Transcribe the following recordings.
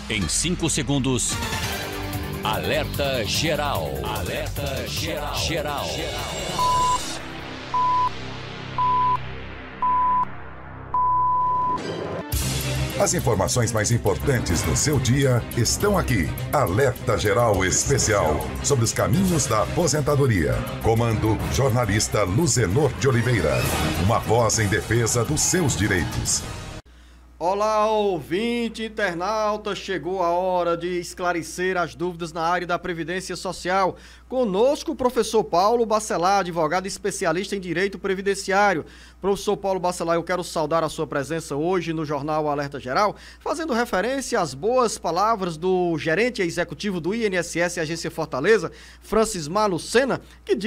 Em 5 segundos, alerta geral. Alerta geral. As informações mais importantes do seu dia estão aqui. Alerta Geral Especial sobre os caminhos da aposentadoria. Comando jornalista Luzenor de Oliveira. Uma voz em defesa dos seus direitos. Olá, ouvinte internauta, chegou a hora de esclarecer as dúvidas na área da Previdência Social. Conosco o professor Paulo Bacelar, advogado especialista em Direito Previdenciário. Professor Paulo Bacelar, eu quero saudar a sua presença hoje no Jornal Alerta Geral, fazendo referência às boas palavras do gerente executivo do INSS Agência Fortaleza, Francismar Lucena, que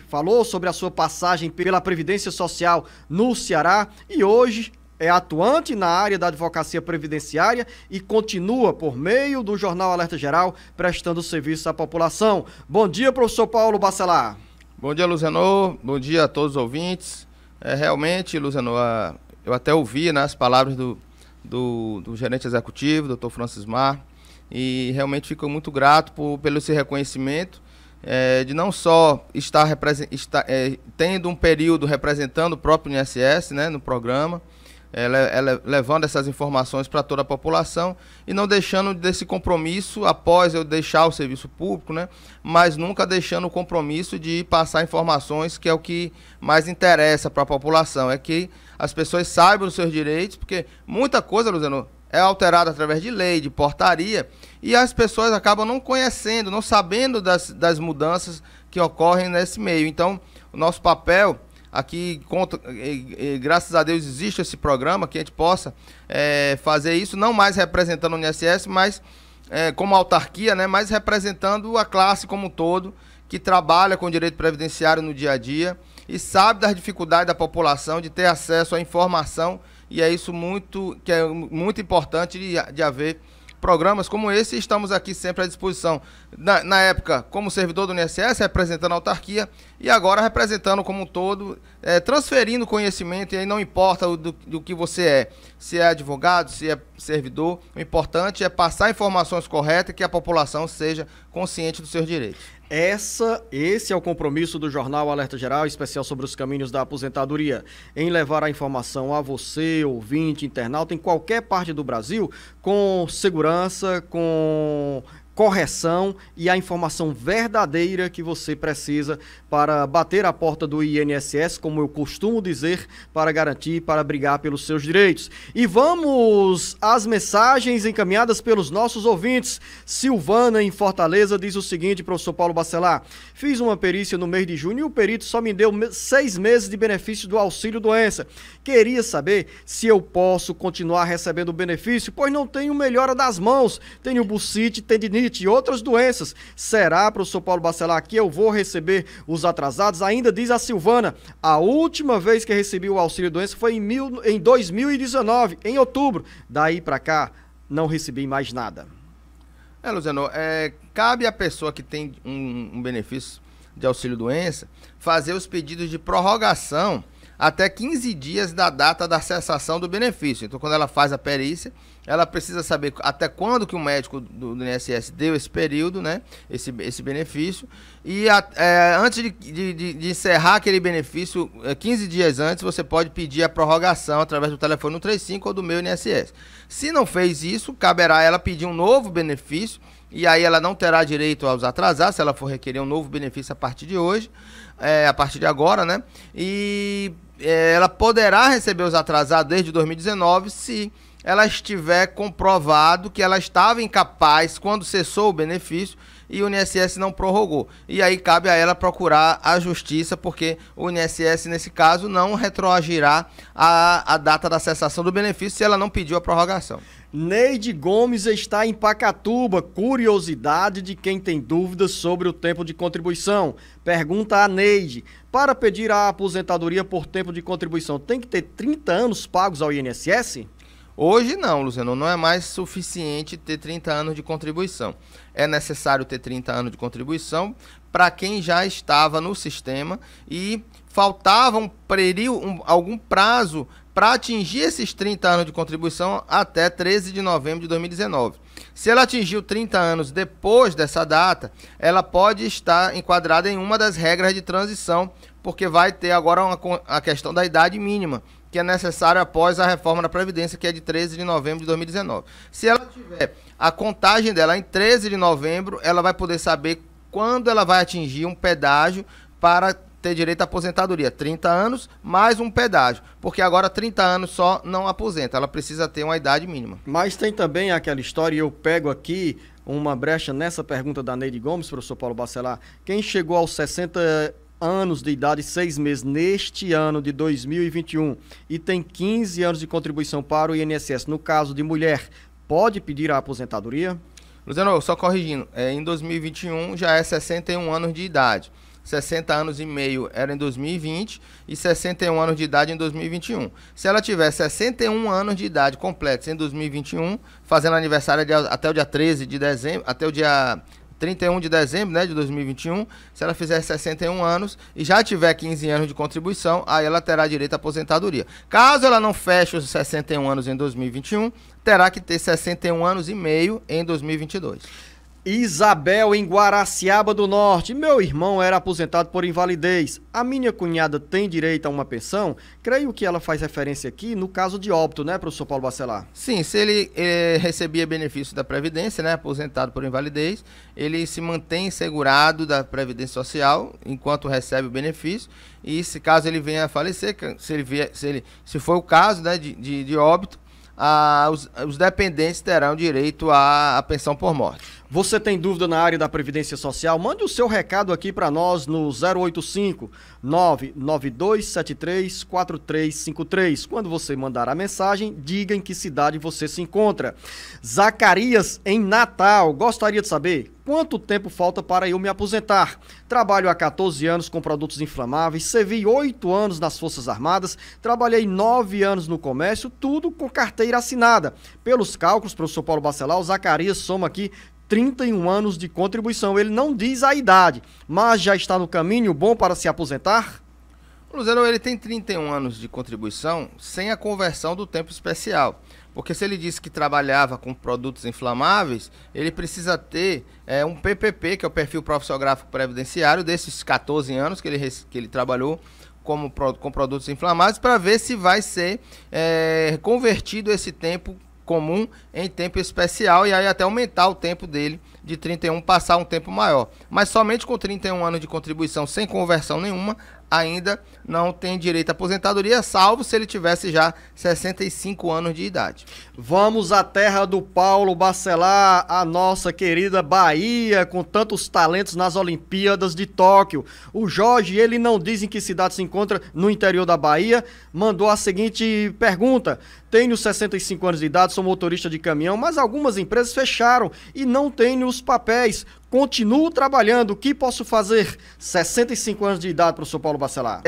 falou sobre a sua passagem pela Previdência Social no Ceará e hoje é atuante na área da advocacia previdenciária e continua, por meio do Jornal Alerta Geral, prestando serviço à população. Bom dia, professor Paulo Bacelar. Bom dia, Luzenor. Bom dia a todos os ouvintes. Realmente, Luzenor, eu até ouvi, né, as palavras do gerente executivo, doutor Francismar, e realmente fico muito grato pelo esse reconhecimento, de não só estar tendo um período representando o próprio INSS, né, no programa, levando essas informações para toda a população e não deixando desse compromisso após eu deixar o serviço público, né? Mas nunca deixando o compromisso de passar informações, que é o que mais interessa para a população, é que as pessoas saibam os seus direitos, porque muita coisa, Luciano, é alterada através de lei, de portaria, e as pessoas acabam não conhecendo, não sabendo das mudanças que ocorrem nesse meio. Então, o nosso papel aqui, graças a Deus, existe esse programa, que a gente possa fazer isso, não mais representando o INSS, mas como autarquia, né, mas representando a classe como um todo, que trabalha com direito previdenciário no dia a dia e sabe das dificuldades da população de ter acesso à informação, e é isso que é muito importante de haver programas como esse. Estamos aqui sempre à disposição, na época como servidor do INSS, representando a autarquia, e agora representando como um todo, transferindo conhecimento, e aí não importa do que você é, se é advogado, se é servidor, o importante é passar informações corretas e que a população seja consciente dos seus direitos. Esse é o compromisso do Jornal Alerta Geral, especial sobre os caminhos da aposentadoria, em levar a informação a você, ouvinte, internauta, em qualquer parte do Brasil, com segurança, com correção e a informação verdadeira que você precisa para bater a porta do INSS, como eu costumo dizer, para garantir, para brigar pelos seus direitos. E vamos às mensagens encaminhadas pelos nossos ouvintes. Silvana, em Fortaleza, diz o seguinte, professor Paulo Bacelar: fiz uma perícia no mês de junho e o perito só me deu 6 meses de benefício do auxílio-doença. Queria saber se eu posso continuar recebendo o benefício, pois não tenho melhora das mãos, tenho bursite, tendinite e outras doenças. Será, professor Paulo Bacelar, que eu vou receber os atrasados? Ainda diz a Silvana: a última vez que recebi o auxílio-doença foi em 2019, em outubro. Daí para cá, não recebi mais nada. Luciano, cabe à pessoa que tem um benefício de auxílio-doença fazer os pedidos de prorrogação até 15 dias da data da cessação do benefício. Então, quando ela faz a perícia, ela precisa saber até quando que o médico do INSS deu esse período, né, esse benefício, e antes de encerrar aquele benefício, 15 dias antes, você pode pedir a prorrogação através do telefone 135 ou do meu INSS. Se não fez isso, caberá ela pedir um novo benefício, e aí ela não terá direito aos atrasados, se ela for requerer um novo benefício a partir de hoje, a partir de agora, né, e ela poderá receber os atrasados desde 2019 se ela estiver comprovado que ela estava incapaz quando cessou o benefício e o INSS não prorrogou. E aí cabe a ela procurar a justiça, porque o INSS, nesse caso, não retroagirá a data da cessação do benefício se ela não pediu a prorrogação. Neide Gomes está em Pacatuba. Curiosidade de quem tem dúvidas sobre o tempo de contribuição. Pergunta a Neide: para pedir a aposentadoria por tempo de contribuição, tem que ter 30 anos pagos ao INSS? Hoje não, Luciano, não é mais suficiente ter 30 anos de contribuição. É necessário ter 30 anos de contribuição para quem já estava no sistema e faltava algum prazo para atingir esses 30 anos de contribuição até 13 de novembro de 2019. Se ela atingiu 30 anos depois dessa data, ela pode estar enquadrada em uma das regras de transição, porque vai ter agora a questão da idade mínima, que é necessária após a reforma da Previdência, que é de 13 de novembro de 2019. Se ela tiver a contagem dela em 13 de novembro, ela vai poder saber quando ela vai atingir um pedágio para ter direito à aposentadoria. 30 anos mais um pedágio, porque agora 30 anos só não aposenta, ela precisa ter uma idade mínima. Mas tem também aquela história, e eu pego aqui uma brecha nessa pergunta da Neide Gomes, professor Paulo Bacelar. Quem chegou aos 60 anos de idade, 6 meses, neste ano de 2021, e tem 15 anos de contribuição para o INSS, no caso de mulher, pode pedir a aposentadoria? Luciano, só corrigindo, em 2021 já é 61 anos de idade. 60 anos e meio era em 2020 e 61 anos de idade em 2021. Se ela tiver 61 anos de idade completos em 2021, fazendo aniversário até o dia 13 de dezembro, até o dia 31 de dezembro, né, de 2021, se ela fizer 61 anos e já tiver 15 anos de contribuição, aí ela terá direito à aposentadoria. Caso ela não feche os 61 anos em 2021, terá que ter 61 anos e meio em 2022. Isabel, em Guaraciaba do Norte. Meu irmão era aposentado por invalidez. A minha cunhada tem direito a uma pensão? Creio que ela faz referência aqui no caso de óbito, né, professor Paulo Bacelar? Sim, se ele recebia benefício da Previdência, né, aposentado por invalidez, ele se mantém segurado da Previdência Social enquanto recebe o benefício. E se caso ele venha a falecer, se for o caso, né, de óbito, os dependentes terão direito à pensão por morte. Você tem dúvida na área da Previdência Social? Mande o seu recado aqui para nós no 085 99273 4353. Quando você mandar a mensagem, diga em que cidade você se encontra. Zacarias, em Natal, gostaria de saber quanto tempo falta para eu me aposentar. Trabalho há 14 anos com produtos inflamáveis, servi 8 anos nas Forças Armadas, trabalhei 9 anos no comércio, tudo com carteira assinada. Pelos cálculos, professor Paulo Bacelar, o Zacarias soma aqui 31 anos de contribuição. Ele não diz a idade, mas já está no caminho bom para se aposentar? O Luzero, ele tem 31 anos de contribuição sem a conversão do tempo especial. Porque se ele disse que trabalhava com produtos inflamáveis, ele precisa ter um PPP, que é o Perfil Profissiográfico Previdenciário, desses 14 anos que ele trabalhou com produtos inflamáveis, para ver se vai ser convertido esse tempo comum em tempo especial, e aí até aumentar o tempo dele de 31, passar um tempo maior. Mas somente com 31 anos de contribuição sem conversão nenhuma, ainda não tem direito à aposentadoria, salvo se ele tivesse já 65 anos de idade. Vamos à terra do Paulo Bacelar, a nossa querida Bahia, com tantos talentos nas Olimpíadas de Tóquio. O Jorge, ele não diz em que cidade se encontra no interior da Bahia, mandou a seguinte pergunta: tenho 65 anos de idade, sou motorista de caminhão, mas algumas empresas fecharam e não tenho os papéis. Continuo trabalhando, o que posso fazer? 65 anos de idade, professor Paulo Bacelar.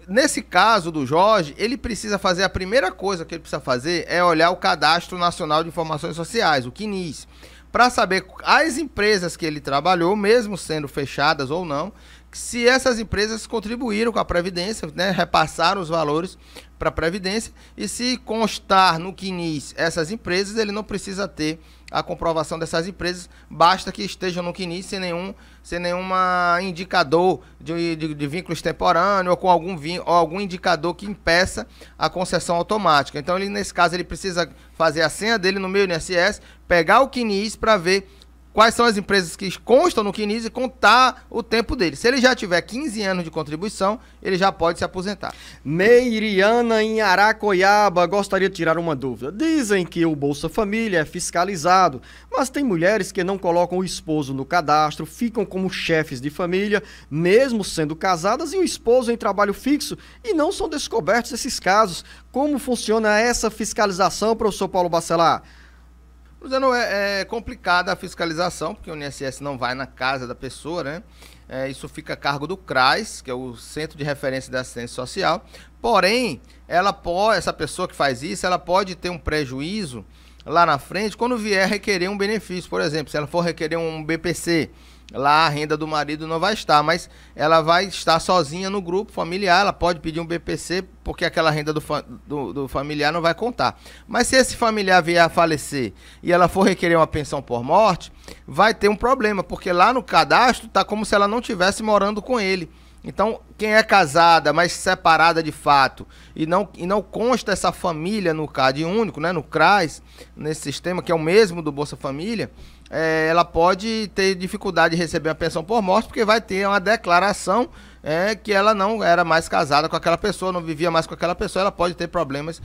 Nesse caso do Jorge, ele precisa fazer, a primeira coisa que ele precisa fazer é olhar o Cadastro Nacional de Informações Sociais, o CNIS, para saber as empresas que ele trabalhou, mesmo sendo fechadas ou não, se essas empresas contribuíram com a Previdência, né, repassaram os valores para a Previdência, e se constar no CNIS essas empresas, ele não precisa ter a comprovação dessas empresas, basta que estejam no CNIS sem nenhum indicador de vínculo extemporâneo ou com algum indicador que impeça a concessão automática. Então, nesse caso, ele precisa fazer a senha dele no meu INSS, pegar o CNIS para ver quais são as empresas que constam no CNIS e contar o tempo dele. Se ele já tiver 15 anos de contribuição, ele já pode se aposentar. Meiriana, em Aracoiaba, gostaria de tirar uma dúvida. Dizem que o Bolsa Família é fiscalizado, mas tem mulheres que não colocam o esposo no cadastro, ficam como chefes de família, mesmo sendo casadas, e o esposo em trabalho fixo, e não são descobertos esses casos. Como funciona essa fiscalização, professor Paulo Bacelar? Luciano, é complicada a fiscalização, porque o INSS não vai na casa da pessoa, né? Isso fica a cargo do CRAS, que é o Centro de Referência da Assistência Social. Porém, essa pessoa que faz isso, ela pode ter um prejuízo lá na frente quando vier requerer um benefício. Por exemplo, se ela for requerer um BPC, lá a renda do marido não vai estar, mas ela vai estar sozinha no grupo familiar, ela pode pedir um BPC, porque aquela renda do familiar não vai contar. Mas se esse familiar vier a falecer e ela for requerer uma pensão por morte, vai ter um problema, porque lá no cadastro está como se ela não estivesse morando com ele. Então, quem é casada, mas separada de fato, e não consta essa família no CAD único, né, no CRAS, nesse sistema que é o mesmo do Bolsa Família, ela pode ter dificuldade de receber a pensão por morte, porque vai ter uma declaração que ela não era mais casada com aquela pessoa, não vivia mais com aquela pessoa, ela pode ter problemas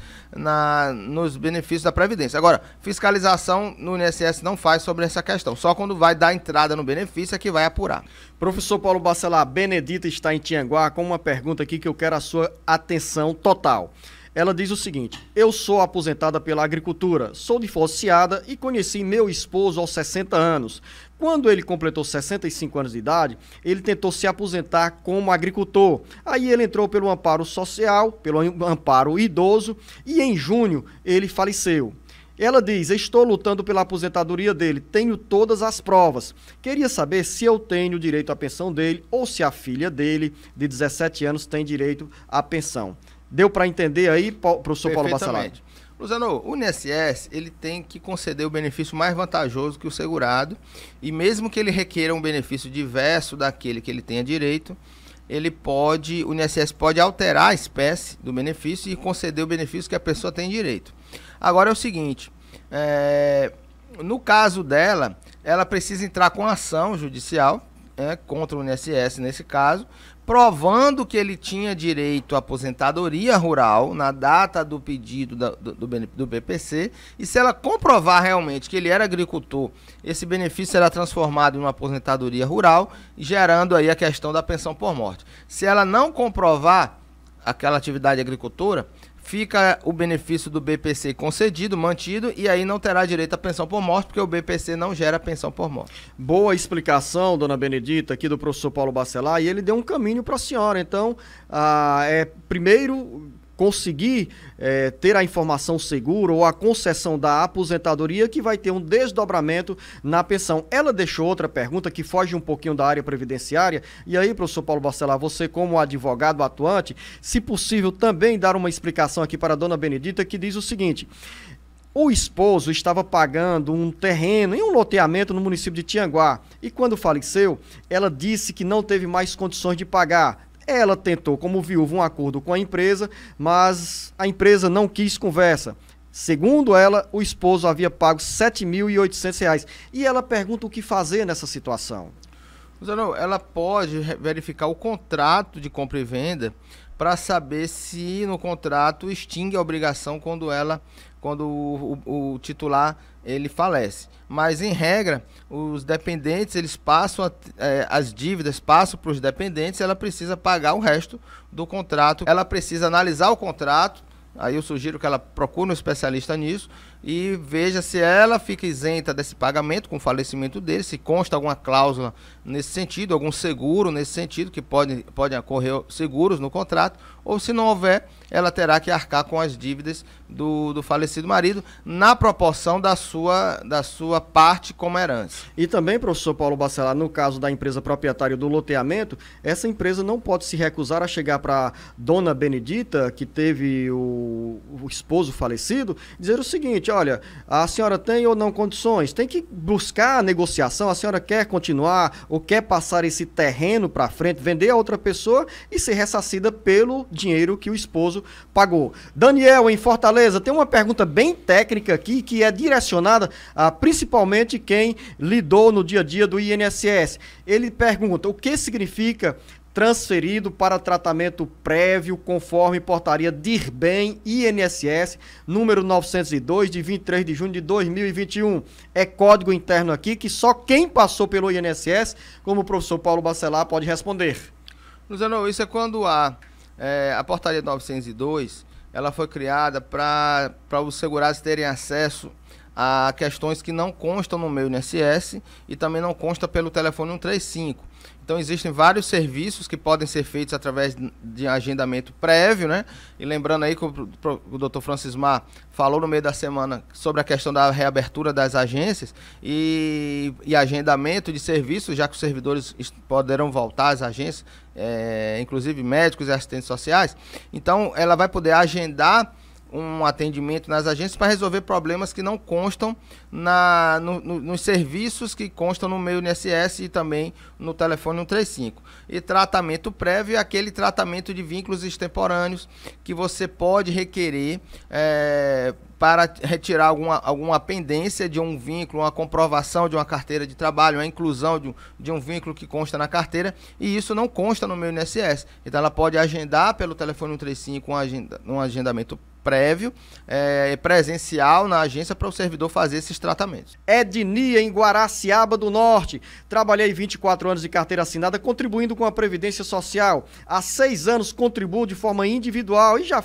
nos benefícios da Previdência. Agora, fiscalização no INSS não faz sobre essa questão, só quando vai dar entrada no benefício é que vai apurar. Professor Paulo Bacelar, Benedita está em Tianguá com uma pergunta aqui que eu quero a sua atenção total. Ela diz o seguinte: eu sou aposentada pela agricultura, sou divorciada e conheci meu esposo aos 60 anos. Quando ele completou 65 anos de idade, ele tentou se aposentar como agricultor. Aí ele entrou pelo amparo social, pelo amparo idoso, e em junho ele faleceu. Ela diz: estou lutando pela aposentadoria dele, tenho todas as provas. Queria saber se eu tenho direito à pensão dele ou se a filha dele, de 17 anos, tem direito à pensão. Deu para entender aí, professor Paulo Bacelar? Luzano, o INSS ele tem que conceder o benefício mais vantajoso que o segurado, e mesmo que ele requeira um benefício diverso daquele que ele tenha direito, o INSS pode alterar a espécie do benefício e conceder o benefício que a pessoa tem direito. Agora é o seguinte, no caso dela, ela precisa entrar com ação judicial contra o INSS nesse caso, provando que ele tinha direito à aposentadoria rural na data do pedido do BPC, e se ela comprovar realmente que ele era agricultor, esse benefício será transformado em uma aposentadoria rural, gerando aí a questão da pensão por morte. Se ela não comprovar aquela atividade agricultora, fica o benefício do BPC concedido, mantido, e aí não terá direito à pensão por morte, porque o BPC não gera pensão por morte. Boa explicação, dona Benedita, aqui do professor Paulo Bacelar, e ele deu um caminho para a senhora. Então, primeiro conseguir ter a informação segura ou a concessão da aposentadoria, que vai ter um desdobramento na pensão. Ela deixou outra pergunta que foge um pouquinho da área previdenciária, e aí, professor Paulo Bacelar, você como advogado atuante, se possível também dar uma explicação aqui para a dona Benedita, que diz o seguinte: o esposo estava pagando um terreno em um loteamento no município de Tianguá, e quando faleceu, ela disse que não teve mais condições de pagar. Ela tentou, como viúva, um acordo com a empresa, mas a empresa não quis conversa. Segundo ela, o esposo havia pago R$ 7.800. E ela pergunta o que fazer nessa situação. Ela pode verificar o contrato de compra e venda para saber se no contrato extingue a obrigação quando o titular ele falece. Mas, em regra, os dependentes, eles passam, as dívidas passam para os dependentes, ela precisa pagar o resto do contrato. Ela precisa analisar o contrato, aí eu sugiro que ela procure um especialista nisso e veja se ela fica isenta desse pagamento com o falecimento dele, se consta alguma cláusula nesse sentido, algum seguro nesse sentido, que podem ocorrer seguros no contrato, ou se não houver, ela terá que arcar com as dívidas do falecido marido na proporção da sua parte como herança. E também, professor Paulo Bacelar, no caso da empresa proprietária do loteamento, essa empresa não pode se recusar a chegar para dona Benedita, que teve o esposo falecido, dizer o seguinte: olha, a senhora tem ou não condições? Tem que buscar a negociação, a senhora quer continuar ou quer passar esse terreno para frente, vender a outra pessoa e ser ressarcida pelo dinheiro que o esposo pagou. Daniel, em Fortaleza, tem uma pergunta bem técnica aqui, que é direcionada a principalmente quem lidou no dia a dia do INSS. Ele pergunta: o que significa transferido para tratamento prévio conforme portaria DIRBEM INSS número 902 de 23 de junho de 2021. É código interno aqui que só quem passou pelo INSS, como o professor Paulo Bacelar, pode responder. Luzano, isso é quando a portaria 902, ela foi criada para os segurados terem acesso a questões que não constam no meu INSS e também não consta pelo telefone 135. Então existem vários serviços que podem ser feitos através de agendamento prévio, né? E lembrando aí que o Dr. Francismar falou no meio da semana sobre a questão da reabertura das agências e agendamento de serviços, já que os servidores poderão voltar às agências, inclusive médicos e assistentes sociais. Então ela vai poder agendar um atendimento nas agências para resolver problemas que não constam nos serviços que constam no meio INSS e também no telefone 135. E tratamento prévio é aquele tratamento de vínculos extemporâneos que você pode requerer para retirar alguma pendência de um vínculo, uma comprovação de uma carteira de trabalho, uma inclusão de um vínculo que consta na carteira, e isso não consta no meu INSS. Então ela pode agendar pelo telefone 135 um agendamento prévio, presencial na agência para o servidor fazer esses tratamentos. Ednia, em Guaraciaba do Norte. Trabalhei 24 anos de carteira assinada contribuindo com a Previdência Social. Há 6 anos contribuo de forma individual e já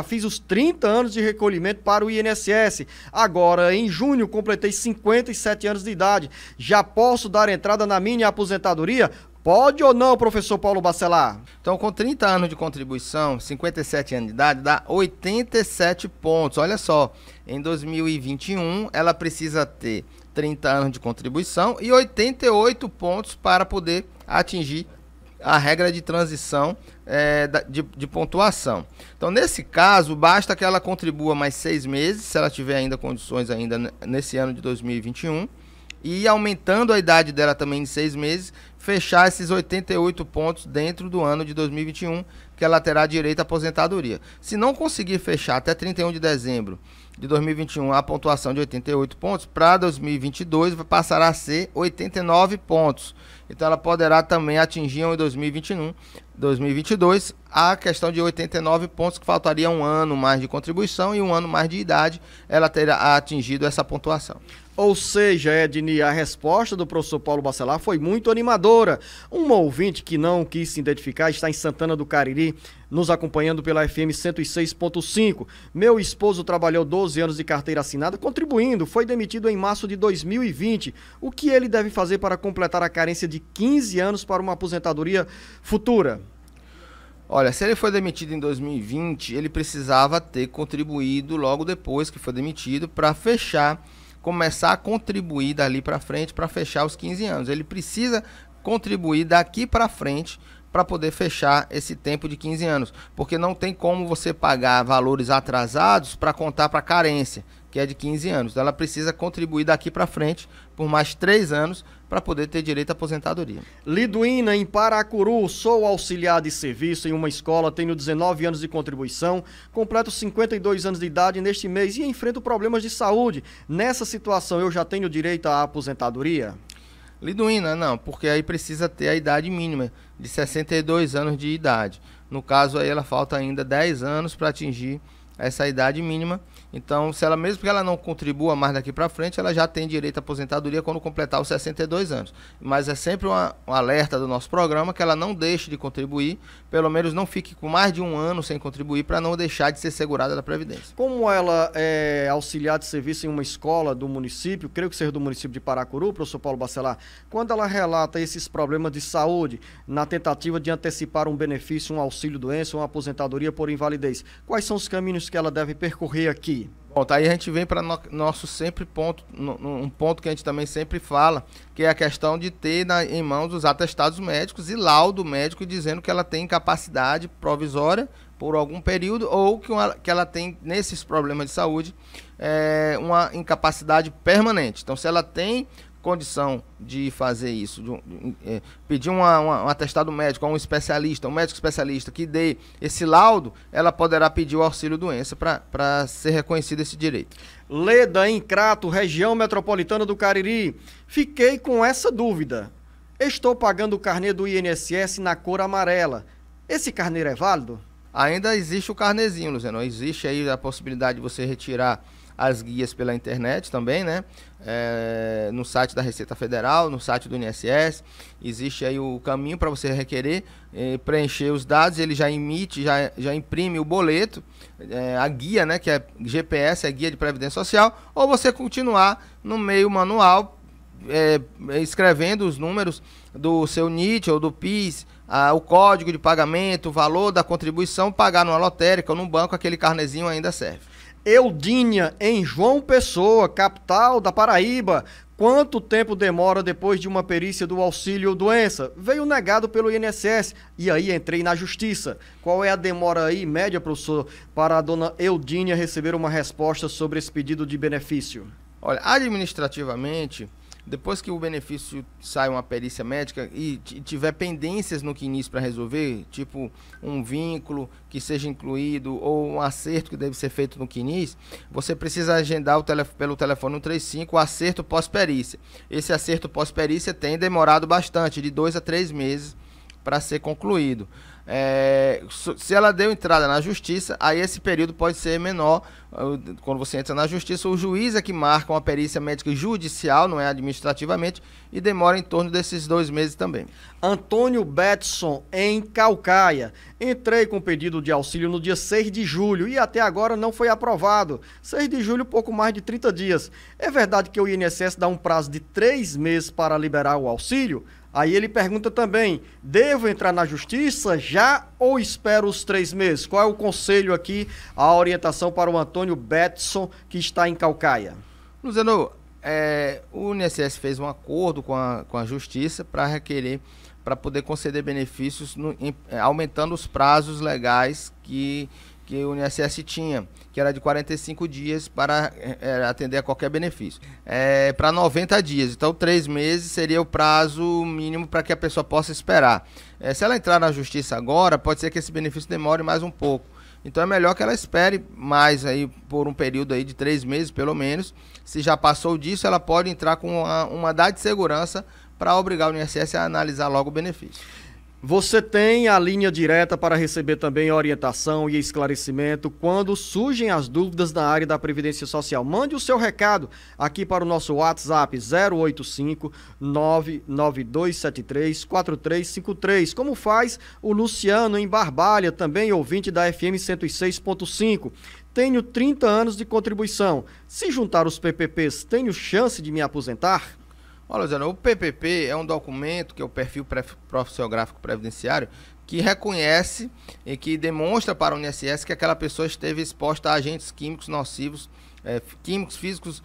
fiz os 30 anos de recolhimento para o INSS. Agora, em junho, completei 57 anos de idade. Já posso dar entrada na minha aposentadoria? Pode ou não, professor Paulo Bacelar? Então, com 30 anos de contribuição, 57 anos de idade, dá 87 pontos. Olha só, em 2021, ela precisa ter 30 anos de contribuição e 88 pontos para poder atingir a regra de transição de pontuação. Então, nesse caso, basta que ela contribua mais 6 meses, se ela tiver ainda condições ainda nesse ano de 2021, e aumentando a idade dela também em 6 meses, fechar esses 88 pontos dentro do ano de 2021, que ela terá direito à aposentadoria. Se não conseguir fechar até 31 de dezembro de 2021 a pontuação de 88 pontos, para 2022 passará a ser 89 pontos. Então ela poderá também atingir em 2022 a questão de 89 pontos, que faltaria um ano mais de contribuição e um ano mais de idade, ela terá atingido essa pontuação. Ou seja, Edni, a resposta do professor Paulo Bacelar foi muito animadora. Um ouvinte que não quis se identificar está em Santana do Cariri, nos acompanhando pela FM 106.5. Meu esposo trabalhou 12 anos de carteira assinada contribuindo, foi demitido em março de 2020. O que ele deve fazer para completar a carência de 15 anos para uma aposentadoria futura? Olha, se ele foi demitido em 2020, ele precisava ter contribuído logo depois que foi demitido para começar a contribuir dali para frente para fechar os 15 anos. Ele precisa contribuir daqui para frente para poder fechar esse tempo de 15 anos, porque não tem como você pagar valores atrasados para contar para carência, que é de 15 anos. Então ela precisa contribuir daqui para frente por mais 3 anos para poder ter direito à aposentadoria. Liduína, em Paracuru, sou auxiliar de serviço em uma escola, tenho 19 anos de contribuição, completo 52 anos de idade neste mês e enfrento problemas de saúde. Nessa situação, eu já tenho direito à aposentadoria? Liduína, não, porque aí precisa ter a idade mínima de 62 anos de idade. No caso aí ela falta ainda 10 anos para atingir essa idade mínima. Então, mesmo que ela não contribua mais daqui para frente, ela já tem direito à aposentadoria quando completar os 62 anos. Mas é sempre um alerta do nosso programa que ela não deixe de contribuir, pelo menos não fique com mais de um ano sem contribuir para não deixar de ser segurada da Previdência. Como ela é auxiliar de serviço em uma escola do município, creio que seja do município de Paracuru, professor Paulo Bacelar, quando ela relata esses problemas de saúde na tentativa de antecipar um benefício, um auxílio-doença, uma aposentadoria por invalidez, quais são os caminhos que ela deve percorrer aqui? Bom, tá aí a gente vem para nosso sempre ponto, um ponto que a gente também sempre fala, que é a questão de ter em mãos os atestados médicos e laudo médico dizendo que ela tem incapacidade provisória por algum período ou que ela tem, nesses problemas de saúde, uma incapacidade permanente. Então, se ela tem condição de fazer isso, pedir um atestado médico a um médico especialista que dê esse laudo, ela poderá pedir o auxílio-doença para ser reconhecido esse direito. Leda, em Crato, região metropolitana do Cariri. Fiquei com essa dúvida. Estou pagando o carnê do INSS na cor amarela. Esse carnê é válido? Ainda existe o carnezinho, Luciano. Existe aí a possibilidade de você retirar as guias pela internet também, né? No site da Receita Federal, no site do INSS, existe aí o caminho para você requerer, preencher os dados, ele já emite, já imprime o boleto, a guia, né? Que é GPS, a guia de Previdência Social, ou você continuar no meio manual, escrevendo os números do seu NIT ou do PIS, o código de pagamento, o valor da contribuição, pagar numa lotérica ou num banco, aquele carnezinho ainda serve. Eudínia, em João Pessoa, capital da Paraíba. Quanto tempo demora depois de uma perícia do auxílio-doença? Veio negado pelo INSS e aí entrei na justiça. Qual é a demora aí, média, professor, para a dona Eudínia receber uma resposta sobre esse pedido de benefício? Olha, administrativamente, depois que o benefício sai uma perícia médica e tiver pendências no CNIS para resolver, tipo um vínculo que seja incluído ou um acerto que deve ser feito no CNIS, você precisa agendar pelo telefone 135 o acerto pós-perícia. Esse acerto pós-perícia tem demorado bastante, de 2 a 3 meses para ser concluído. Se ela deu entrada na justiça, aí esse período pode ser menor. Quando você entra na justiça, o juiz é que marca uma perícia médica judicial, não é administrativamente, e demora em torno desses 2 meses também. Antônio Betson, em Caucaia. Entrei com pedido de auxílio no dia 6 de julho e até agora não foi aprovado. 6 de julho, pouco mais de 30 dias. É verdade que o INSS dá um prazo de 3 meses para liberar o auxílio? Aí ele pergunta também, devo entrar na justiça já ou espero os 3 meses? Qual é o conselho aqui, a orientação para o Antônio Betson, que está em Caucaia? Luciano, o INSS fez um acordo com a justiça para requerer, para poder conceder benefícios, aumentando os prazos legais que o INSS tinha, que era de 45 dias para atender a qualquer benefício, para 90 dias. Então, 3 meses seria o prazo mínimo para que a pessoa possa esperar. Se ela entrar na justiça agora, pode ser que esse benefício demore mais um pouco. Então, é melhor que ela espere mais aí por um período aí de 3 meses, pelo menos. Se já passou disso, ela pode entrar com uma data de segurança para obrigar o INSS a analisar logo o benefício. Você tem a linha direta para receber também orientação e esclarecimento quando surgem as dúvidas na área da Previdência Social. Mande o seu recado aqui para o nosso WhatsApp 085-99273-4353, como faz o Luciano em Barbalha, também ouvinte da FM 106.5. Tenho 30 anos de contribuição. Se juntar os PPPs, tenho chance de me aposentar? Olha, Zé, o PPP é um documento, que é o Perfil Profissiográfico Previdenciário, que reconhece e que demonstra para o INSS que aquela pessoa esteve exposta a agentes químicos nocivos, químicos, físicos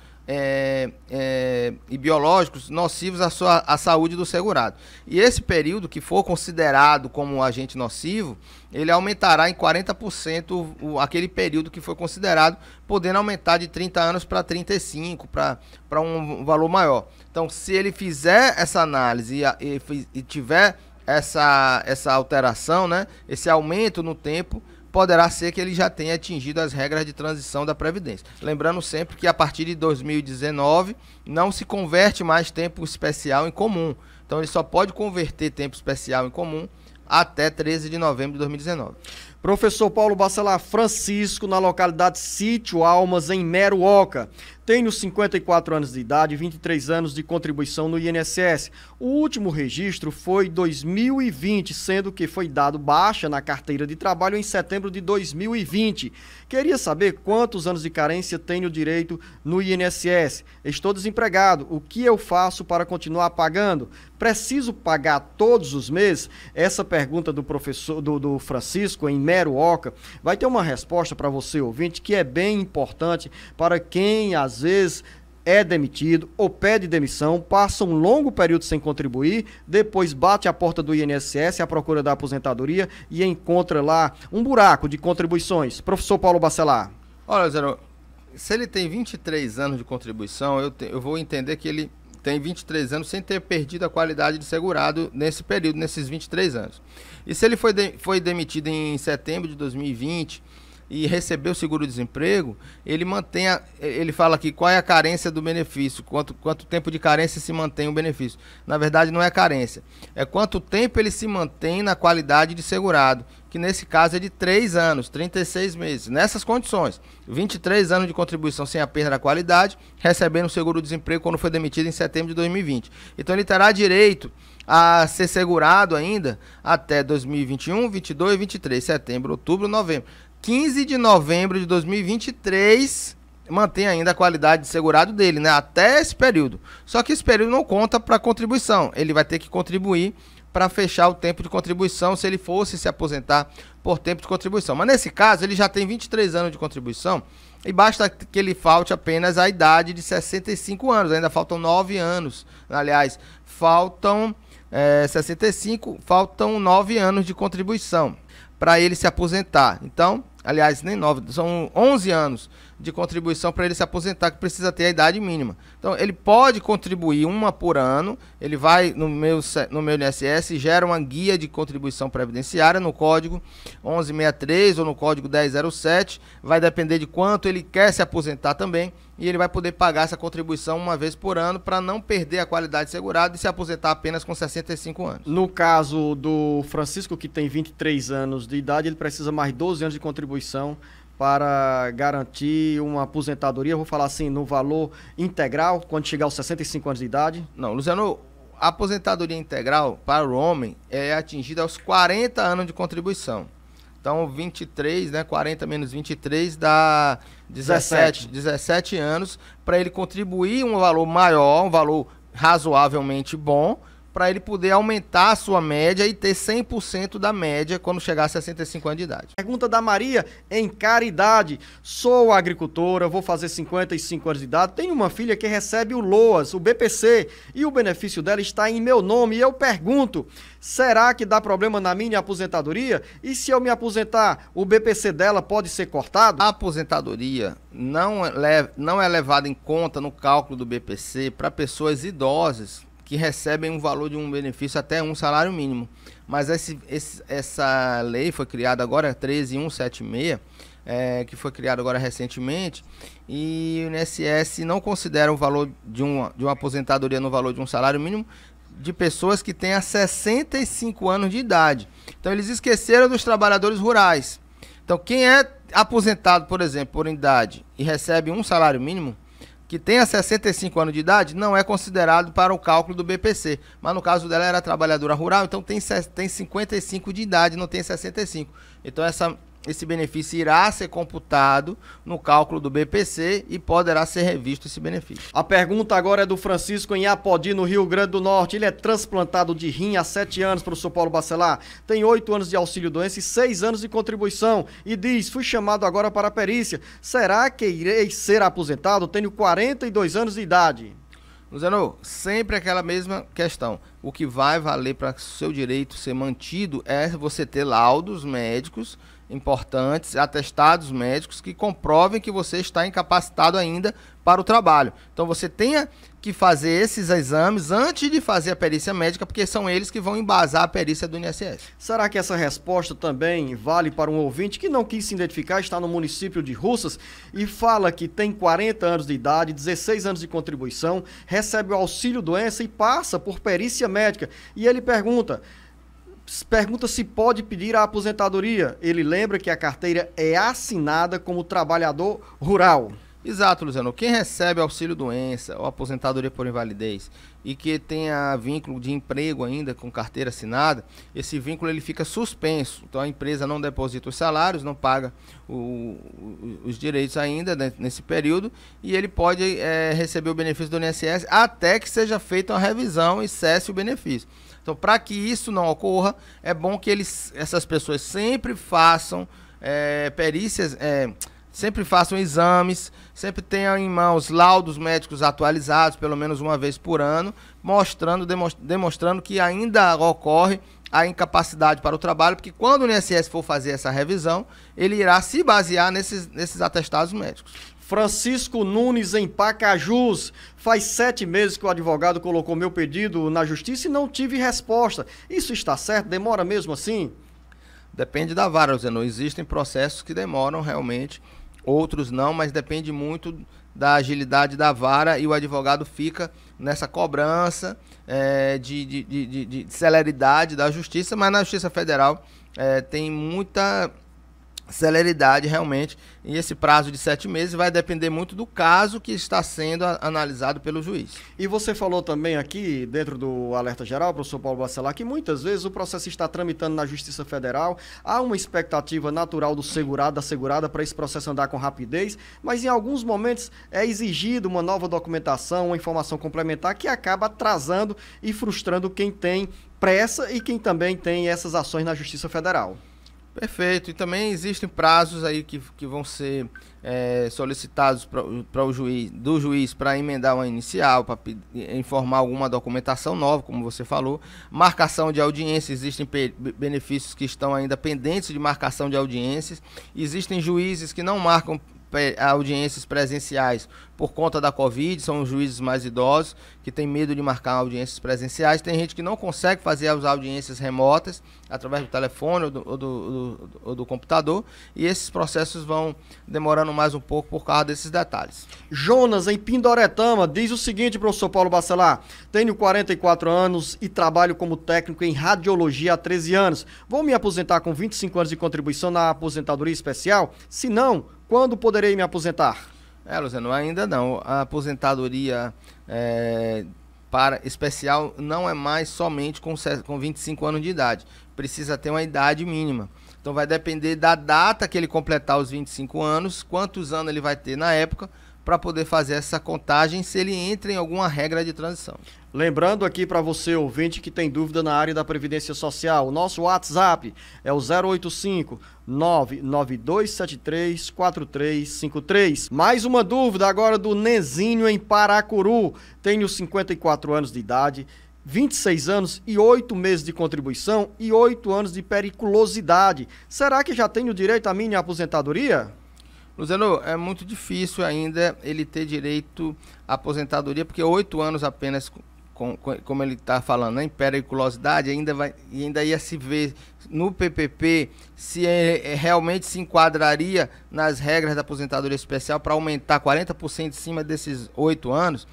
e biológicos nocivos à saúde do segurado. E esse período que for considerado como um agente nocivo, ele aumentará em 40% aquele período que foi considerado, podendo aumentar de 30 anos para 35, para um valor maior. Então, se ele fizer essa análise e tiver essa alteração, né, esse aumento no tempo, poderá ser que ele já tenha atingido as regras de transição da Previdência. Lembrando sempre que a partir de 2019 não se converte mais tempo especial em comum. Então ele só pode converter tempo especial em comum até 13 de novembro de 2019. Professor Paulo Bacelar Francisco, na localidade Sítio Almas, em Meruoca. Tenho 54 anos de idade e 23 anos de contribuição no INSS. O último registro foi 2020, sendo que foi dado baixa na carteira de trabalho em setembro de 2020. Queria saber quantos anos de carência tenho direito no INSS. Estou desempregado. O que eu faço para continuar pagando? Preciso pagar todos os meses? Essa pergunta do professor do Francisco em Meruoca vai ter uma resposta para você, ouvinte, que é bem importante para quem às vezes é demitido ou pede demissão, passa um longo período sem contribuir, depois bate a porta do INSS à procura da aposentadoria e encontra lá um buraco de contribuições. Professor Paulo Bacelar. Olha, Zé, se ele tem 23 anos de contribuição, eu vou entender que ele tem 23 anos sem ter perdido a qualidade de segurado nesse período, nesses 23 anos. E se ele foi demitido em setembro de 2020 e recebeu o seguro-desemprego, ele fala aqui qual é a carência do benefício, quanto tempo de carência se mantém o benefício. Na verdade, não é carência, é quanto tempo ele se mantém na qualidade de segurado, que nesse caso é de 3 anos, 36 meses. Nessas condições, 23 anos de contribuição sem a perda da qualidade, recebendo o seguro-desemprego quando foi demitido em setembro de 2020. Então ele terá direito a ser segurado ainda até 2021, 22 e 23, setembro, outubro, novembro. 15 de novembro de 2023 mantém ainda a qualidade de segurado dele, né? Até esse período. Só que esse período não conta para contribuição. Ele vai ter que contribuir para fechar o tempo de contribuição se ele fosse se aposentar por tempo de contribuição. Mas nesse caso, ele já tem 23 anos de contribuição e basta que ele falte apenas a idade de 65 anos. Ainda faltam 9 anos. Aliás, faltam 9 anos de contribuição para ele se aposentar. Então, aliás, nem 9, são 11 anos de contribuição para ele se aposentar, que precisa ter a idade mínima. Então, ele pode contribuir uma por ano, ele vai no meu INSS e gera uma guia de contribuição previdenciária no código 1163 ou no código 1007, vai depender de quanto ele quer se aposentar também, e ele vai poder pagar essa contribuição uma vez por ano para não perder a qualidade de segurado e se aposentar apenas com 65 anos. No caso do Francisco, que tem 23 anos de idade, ele precisa mais 12 anos de contribuição para garantir uma aposentadoria, vou falar assim, no valor integral, quando chegar aos 65 anos de idade? Não, Luciano, a aposentadoria integral para o homem é atingida aos 40 anos de contribuição. Então, 23, né, 40 menos 23 dá 17 anos, para ele contribuir um valor maior, um valor razoavelmente bom, para ele poder aumentar a sua média e ter 100% da média quando chegar a 65 anos de idade. Pergunta da Maria, em caridade. Sou agricultora, vou fazer 55 anos de idade, tenho uma filha que recebe o LOAS, o BPC, e o benefício dela está em meu nome. E eu pergunto, será que dá problema na minha aposentadoria? E se eu me aposentar, o BPC dela pode ser cortado? A aposentadoria não é levada em conta no cálculo do BPC para pessoas idosas que recebem um valor de um benefício até um salário mínimo. Mas essa lei foi criada agora, 13.176, que foi criada agora recentemente, e o INSS não considera o valor de uma aposentadoria no valor de um salário mínimo de pessoas que tenham 65 anos de idade. Então eles esqueceram dos trabalhadores rurais. Então quem é aposentado, por exemplo, por idade e recebe um salário mínimo, que tenha 65 anos de idade, não é considerado para o cálculo do BPC. Mas no caso dela era trabalhadora rural, então tem 55 de idade, não tem 65. Então esse benefício irá ser computado no cálculo do BPC e poderá ser revisto esse benefício. A pergunta agora é do Francisco em Apodi, no Rio Grande do Norte. Ele é transplantado de rim há 7 anos, professor Paulo Bacelar. Tem 8 anos de auxílio-doença e 6 anos de contribuição. E diz, fui chamado agora para a perícia. Será que irei ser aposentado? Tenho 42 anos de idade. Luciano, sempre aquela mesma questão. O que vai valer para o seu direito ser mantido é você ter laudos médicos importantes, atestados médicos que comprovem que você está incapacitado ainda para o trabalho. Então você tenha que fazer esses exames antes de fazer a perícia médica, porque são eles que vão embasar a perícia do INSS. Será que essa resposta também vale para um ouvinte que não quis se identificar, está no município de Russas e fala que tem 40 anos de idade, 16 anos de contribuição, recebe o auxílio-doença e passa por perícia médica? E ele pergunta se pode pedir a aposentadoria. Ele lembra que a carteira é assinada como trabalhador rural. Exato, Luciano. Quem recebe auxílio-doença ou aposentadoria por invalidez e que tenha vínculo de emprego ainda com carteira assinada, esse vínculo ele fica suspenso. Então a empresa não deposita os salários, não paga os direitos ainda nesse período e ele pode receber o benefício do INSS até que seja feita uma revisão e cesse o benefício. Então, para que isso não ocorra, é bom que essas pessoas sempre façam perícias, sempre façam exames, sempre tenham em mãos laudos médicos atualizados, pelo menos uma vez por ano, demonstrando que ainda ocorre a incapacidade para o trabalho, porque quando o INSS for fazer essa revisão, ele irá se basear nesses atestados médicos. Francisco Nunes, em Pacajus. Faz 7 meses que o advogado colocou meu pedido na justiça e não tive resposta. Isso está certo? Demora mesmo assim? Depende da vara, Zeno. Existem processos que demoram realmente, outros não, mas depende muito da agilidade da vara e o advogado fica nessa cobrança de celeridade da justiça, mas na Justiça Federal tem muita celeridade realmente, e esse prazo de 7 meses vai depender muito do caso que está sendo analisado pelo juiz. E você falou também aqui, dentro do alerta geral, professor Paulo Bacelar, que muitas vezes o processo está tramitando na Justiça Federal, há uma expectativa natural do segurado, da segurada, para esse processo andar com rapidez, mas em alguns momentos é exigido uma nova documentação, uma informação complementar que acaba atrasando e frustrando quem tem pressa e quem também tem essas ações na Justiça Federal. Perfeito, e também existem prazos aí que vão ser solicitados para o juiz, do juiz para emendar uma inicial, para informar alguma documentação nova, como você falou. Marcação de audiência, existem benefícios que estão ainda pendentes de marcação de audiências. Existem juízes que não marcam audiências presenciais por conta da Covid, são os juízes mais idosos que têm medo de marcar audiências presenciais. Tem gente que não consegue fazer as audiências remotas através do telefone ou do computador, e esses processos vão demorando mais um pouco por causa desses detalhes. Jonas, em Pindoretama, diz o seguinte, professor Paulo Bacelar: tenho 44 anos e trabalho como técnico em radiologia há 13 anos. Vou me aposentar com 25 anos de contribuição na aposentadoria especial? Se não, quando poderei me aposentar? Luciano, ainda não. A aposentadoria para especial não é mais somente com 25 anos de idade. Precisa ter uma idade mínima. Então vai depender da data que ele completar os 25 anos, quantos anos ele vai ter na época, para poder fazer essa contagem, se ele entra em alguma regra de transição. Lembrando aqui para você, ouvinte, que tem dúvida na área da Previdência Social, o nosso WhatsApp é o 085-99273-4353. Mais uma dúvida agora do Nezinho em Paracuru. Tenho 54 anos de idade, 26 anos e 8 meses de contribuição e 8 anos de periculosidade. Será que já tenho direito à minha aposentadoria? Luciano, é muito difícil ainda ele ter direito à aposentadoria, porque 8 anos apenas, como ele está falando, em periculosidade, ainda ia se ver no PPP se realmente se enquadraria nas regras da aposentadoria especial para aumentar 40% em cima desses 8 anos,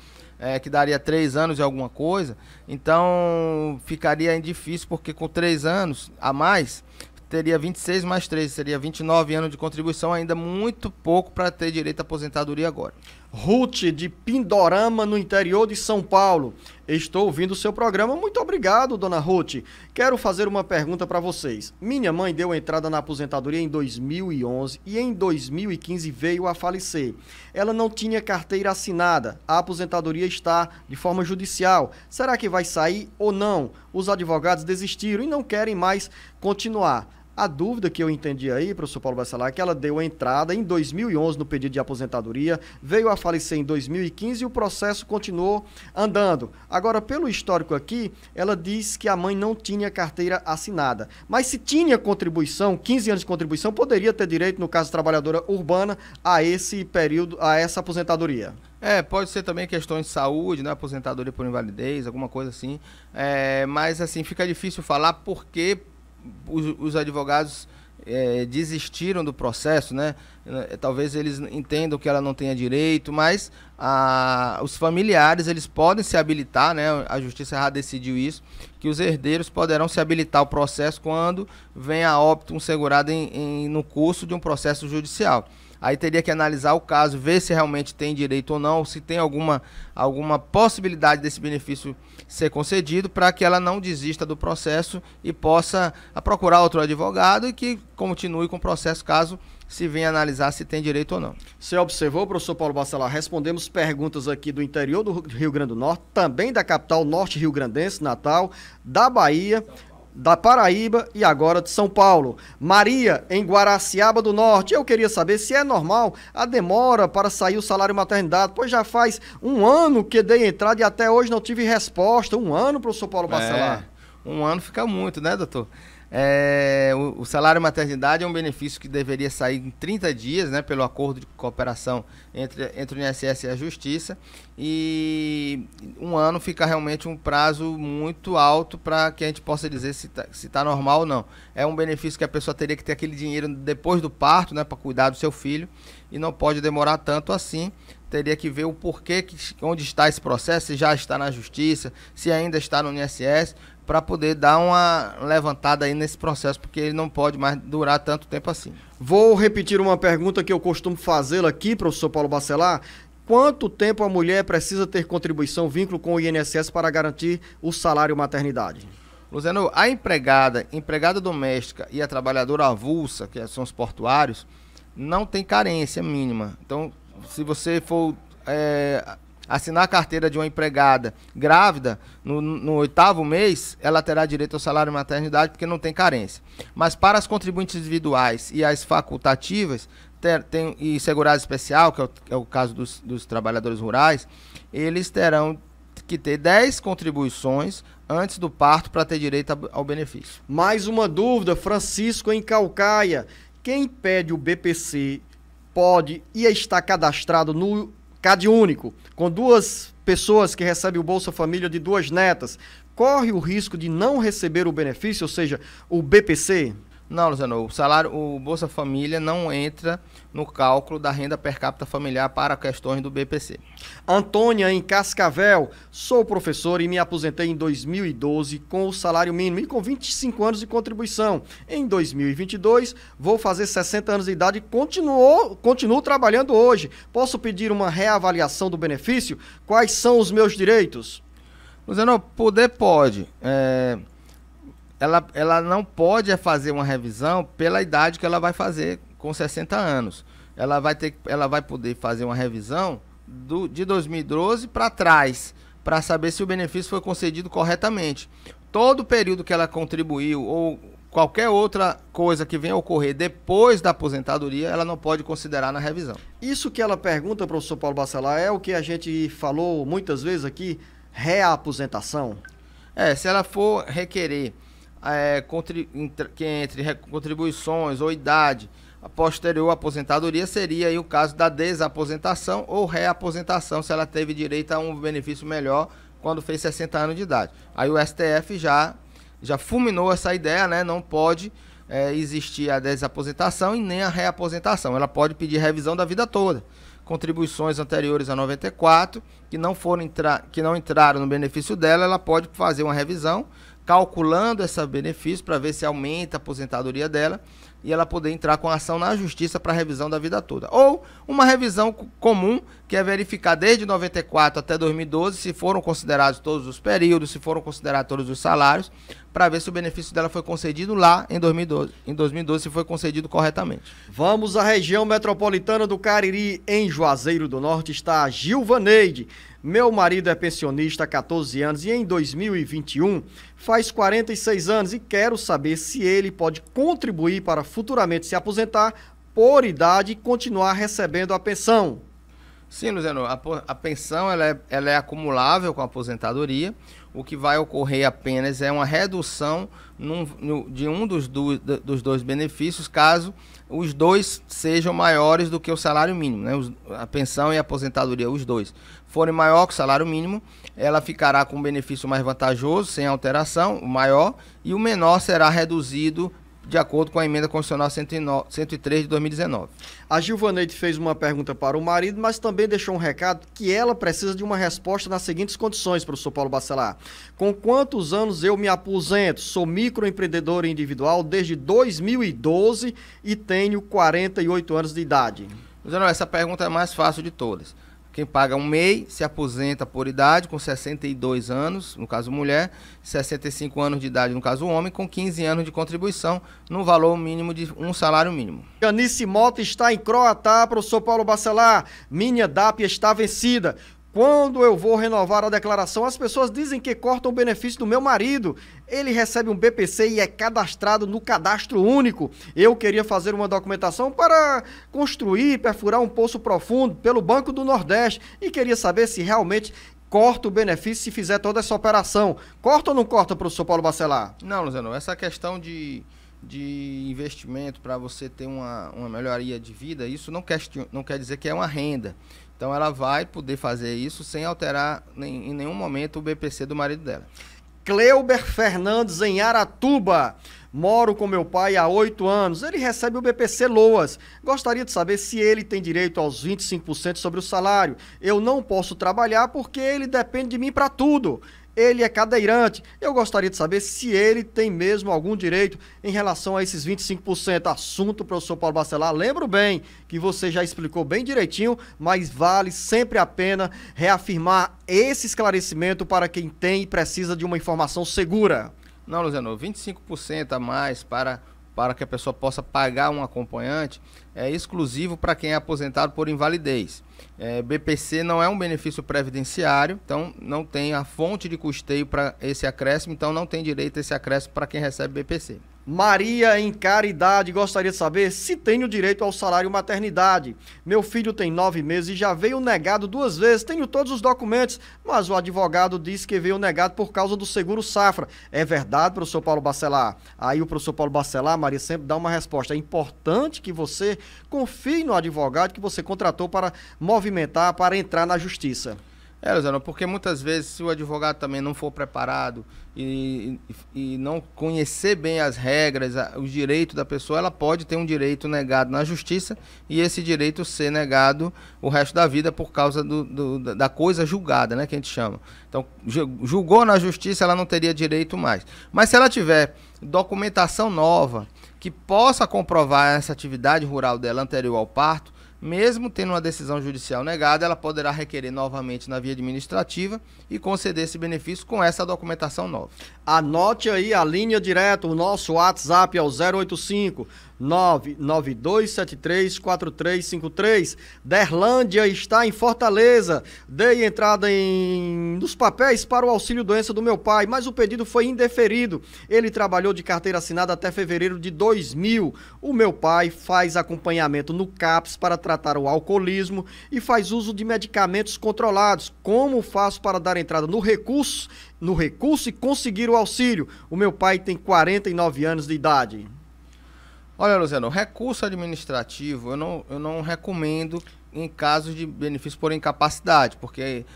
que daria 3 anos e alguma coisa. Então ficaria difícil, porque com 3 anos a mais, teria 26 mais 13, seria 29 anos de contribuição, ainda muito pouco para ter direito à aposentadoria agora. Ruth, de Pindorama, no interior de São Paulo. Estou ouvindo o seu programa. Muito obrigado, dona Ruth. Quero fazer uma pergunta para vocês. Minha mãe deu entrada na aposentadoria em 2011 e em 2015 veio a falecer. Ela não tinha carteira assinada. A aposentadoria está de forma judicial. Será que vai sair ou não? Os advogados desistiram e não querem mais continuar. A dúvida que eu entendi aí, professor Paulo Bacelar, é que ela deu entrada em 2011 no pedido de aposentadoria, veio a falecer em 2015 e o processo continuou andando. Agora, pelo histórico aqui, ela diz que a mãe não tinha carteira assinada. Mas se tinha contribuição, 15 anos de contribuição, poderia ter direito, no caso trabalhadora urbana, a esse período, a essa aposentadoria. Pode ser também questões de saúde, né? Aposentadoria por invalidez, alguma coisa assim. Mas, assim, fica difícil falar porque os advogados desistiram do processo, né? Talvez eles entendam que ela não tenha direito, mas os familiares, eles podem se habilitar, né? A Justiça já decidiu isso, que os herdeiros poderão se habilitar ao processo quando vem a óbito um segurado no curso de um processo judicial. Aí teria que analisar o caso, ver se realmente tem direito ou não, se tem alguma possibilidade desse benefício ser concedido, para que ela não desista do processo e possa procurar outro advogado e que continue com o processo, caso se venha analisar se tem direito ou não. Você observou, professor Paulo Bacelar? Respondemos perguntas aqui do interior do Rio Grande do Norte, também da capital norte rio-grandense, Natal, da Bahia, da Paraíba e agora de São Paulo. Maria, em Guaraciaba do Norte. Eu queria saber se é normal a demora para sair o salário maternidade, pois já faz 1 ano que dei entrada e até hoje não tive resposta. 1 ano, professor Paulo Bacelar? 1 ano fica muito, né, doutor? O salário maternidade é um benefício que deveria sair em 30 dias, né, pelo acordo de cooperação entre o INSS e a Justiça, e 1 ano fica realmente um prazo muito alto para que a gente possa dizer se tá normal ou não. É um benefício que a pessoa teria que ter aquele dinheiro depois do parto, né, para cuidar do seu filho, e não pode demorar tanto assim. Teria que ver o porquê, onde está esse processo, se já está na Justiça, se ainda está no INSS, para poder dar uma levantada aí nesse processo, porque ele não pode mais durar tanto tempo assim. Vou repetir uma pergunta que eu costumo fazê-la aqui, professor Paulo Bacelar. Quanto tempo a mulher precisa ter contribuição, vínculo com o INSS para garantir o salário maternidade? Luciano, a empregada doméstica e a trabalhadora avulsa, que são os portuários, não tem carência mínima. Então, se você for assinar a carteira de uma empregada grávida, no 8º mês, ela terá direito ao salário maternidade porque não tem carência. Mas para as contribuintes individuais e as facultativas, e segurado especial, que é o caso dos trabalhadores rurais, eles terão que ter 10 contribuições antes do parto para ter direito ao benefício. Mais uma dúvida, Francisco em Caucaia. Quem pede o BPC pode e está cadastrado no CadÚnico, com 2 pessoas que recebem o Bolsa Família de 2 netas, corre o risco de não receber o benefício, ou seja, o BPC? Não, Luciano, o Bolsa Família não entra no cálculo da renda per capita familiar para questões do BPC. Antônia, em Cascavel, sou professor e me aposentei em 2012 com o salário mínimo e com 25 anos de contribuição. Em 2022, vou fazer 60 anos de idade e continuo trabalhando hoje. Posso pedir uma reavaliação do benefício? Quais são os meus direitos? Luciano, pode. Ela não pode fazer uma revisão pela idade que ela vai fazer com 60 anos. Ela vai poder fazer uma revisão de 2012 para trás, para saber se o benefício foi concedido corretamente. Todo o período que ela contribuiu ou qualquer outra coisa que venha a ocorrer depois da aposentadoria, ela não pode considerar na revisão. Isso que ela pergunta, professor Paulo Bacelar, é o que a gente falou muitas vezes aqui, reaposentação? Se ela for requerer que entre contribuições ou idade a posterior aposentadoria, seria aí o caso da desaposentação ou reaposentação, se ela teve direito a um benefício melhor quando fez 60 anos de idade. Aí o STF já fulminou essa ideia, né? Não pode existir a desaposentação e nem a reaposentação. Ela pode pedir revisão da vida toda. Contribuições anteriores a 94, que não entraram no benefício dela, ela pode fazer uma revisão, calculando esse benefício para ver se aumenta a aposentadoria dela e ela poder entrar com ação na justiça para revisão da vida toda. Ou uma revisão comum, que é verificar desde 94 até 2012 se foram considerados todos os períodos, se foram considerados todos os salários, para ver se o benefício dela foi concedido lá em 2012. Em 2012, se foi concedido corretamente. Vamos à região metropolitana do Cariri, em Juazeiro do Norte, está a Gilvaneide. Meu marido é pensionista há 14 anos e em 2021 faz 46 anos e quero saber se ele pode contribuir para futuramente se aposentar por idade e continuar recebendo a pensão. Sim, Luciano, a pensão ela é acumulável com a aposentadoria. O que vai ocorrer apenas é uma redução de um dos dois benefícios, caso os dois sejam maiores do que o salário mínimo, né? A pensão e a aposentadoria, os dois, forem maior que o salário mínimo, ela ficará com um benefício mais vantajoso, sem alteração, o maior, e o menor será reduzido de acordo com a emenda constitucional 103 de 2019. A Gilvaneide fez uma pergunta para o marido, mas também deixou um recado que ela precisa de uma resposta nas seguintes condições, professor Paulo Bacelar. Com quantos anos eu me aposento? Sou microempreendedor individual desde 2012 e tenho 48 anos de idade. Essa pergunta é a mais fácil de todas. Quem paga um MEI se aposenta por idade com 62 anos, no caso mulher, 65 anos de idade, no caso homem, com 15 anos de contribuição, no valor mínimo de um salário mínimo. Janice Mota está em Croatá, professor Paulo Bacelar. Minha DAP está vencida. Quando eu vou renovar a declaração, as pessoas dizem que cortam o benefício do meu marido. Ele recebe um BPC e é cadastrado no cadastro único. Eu queria fazer uma documentação para perfurar um poço profundo pelo Banco do Nordeste e queria saber se realmente corta o benefício se fizer toda essa operação. Corta ou não corta, professor Paulo Bacelar? Não, Luciano, essa questão de investimento para você ter uma melhoria de vida, isso não quer dizer que é uma renda. Então ela vai poder fazer isso sem alterar em nenhum momento o BPC do marido dela. Cleuber Fernandes, em Aratuba. Moro com meu pai há 8 anos. Ele recebe o BPC Loas. Gostaria de saber se ele tem direito aos 25% sobre o salário. Eu não posso trabalhar porque ele depende de mim para tudo. Ele é cadeirante. Eu gostaria de saber se ele tem mesmo algum direito em relação a esses 25%. Assunto, professor Paulo Bacelar. Lembro bem que você já explicou bem direitinho, mas vale sempre a pena reafirmar esse esclarecimento para quem tem e precisa de uma informação segura. Não, Luciano, 25% a mais para que a pessoa possa pagar um acompanhante é exclusivo para quem é aposentado por invalidez. BPC não é um benefício previdenciário, então não tem a fonte de custeio para esse acréscimo, então não tem direito a esse acréscimo para quem recebe BPC. Maria, em Caridade, gostaria de saber se tenho direito ao salário maternidade. Meu filho tem 9 meses e já veio negado 2 vezes. Tenho todos os documentos, mas o advogado disse que veio negado por causa do seguro safra. É verdade, professor Paulo Bacelar? Aí o professor Paulo Bacelar, Maria, sempre dá uma resposta. É importante que você confie no advogado que você contratou para movimentar, para entrar na justiça. Luciano, porque muitas vezes se o advogado também não for preparado e não conhecer bem as regras, os direitos da pessoa, ela pode ter um direito negado na justiça e esse direito ser negado o resto da vida por causa da coisa julgada, né, que a gente chama. Então, julgou na justiça, ela não teria direito mais. Mas se ela tiver documentação nova que possa comprovar essa atividade rural dela anterior ao parto, mesmo tendo uma decisão judicial negada, ela poderá requerer novamente na via administrativa e conceder esse benefício com essa documentação nova. Anote aí a linha direta, o nosso WhatsApp é o 085 992734353. Derlândia está em Fortaleza. Dei entrada nos papéis para o auxílio doença do meu pai, mas o pedido foi indeferido. Ele trabalhou de carteira assinada até fevereiro de 2000. O meu pai faz acompanhamento no CAPS para tratar o alcoolismo e faz uso de medicamentos controlados. Como faço para dar entrada no recurso e conseguir o auxílio? O meu pai tem 49 anos de idade. Olha, Luciano, recurso administrativo eu não recomendo em casos de benefício por incapacidade, porque